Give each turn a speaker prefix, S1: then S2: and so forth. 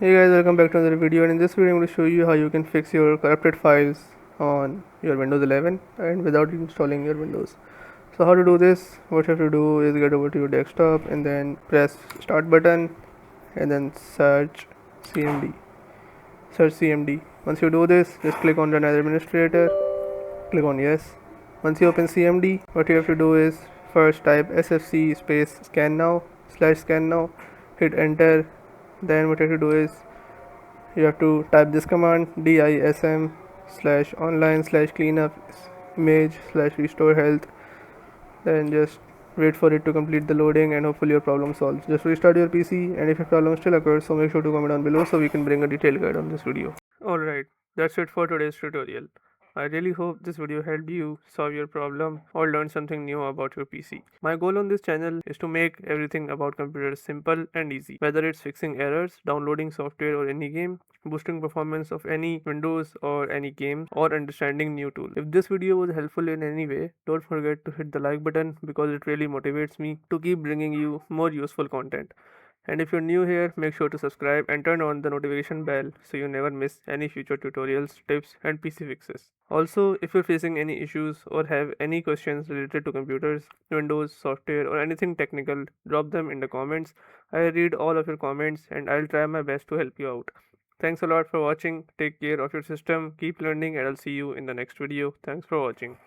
S1: Hey guys, welcome back to another video, and in this video I'm going to show you how you can fix your corrupted files on your Windows 11 and without installing your Windows. So how to do this? What you have to do is get over to your desktop and then press start button and then CMD. Search CMD. Once you do this, just click on run as administrator, click on yes. Once you open CMD, what you have to do is first type sfc space scan now / scan now, hit enter. Then what you have to do is you have to type this command dism/online/cleanup image/restore health. Then just wait for it to complete the loading and hopefully your problem solves. Just restart your PC, and if your problem still occurs, so make sure to comment down below so we can bring a detailed guide on this video. Alright, that's it for today's tutorial. I really hope this video helped you solve your problem or learn something new about your PC. My goal on this channel is to make everything about computers simple and easy, whether it's fixing errors, downloading software or any game, boosting performance of any Windows or any game, or understanding new tool. If this video was helpful in any way, don't forget to hit the like button because it really motivates me to keep bringing you more useful content. And if you're new here, make sure to subscribe and turn on the notification bell so you never miss any future tutorials, tips, and PC fixes. Also, if you're facing any issues or have any questions related to computers, Windows, software, or anything technical, drop them in the comments. I read all of your comments and I'll try my best to help you out. Thanks a lot for watching. Take care of your system, keep learning, and I'll see you in the next video. Thanks for watching.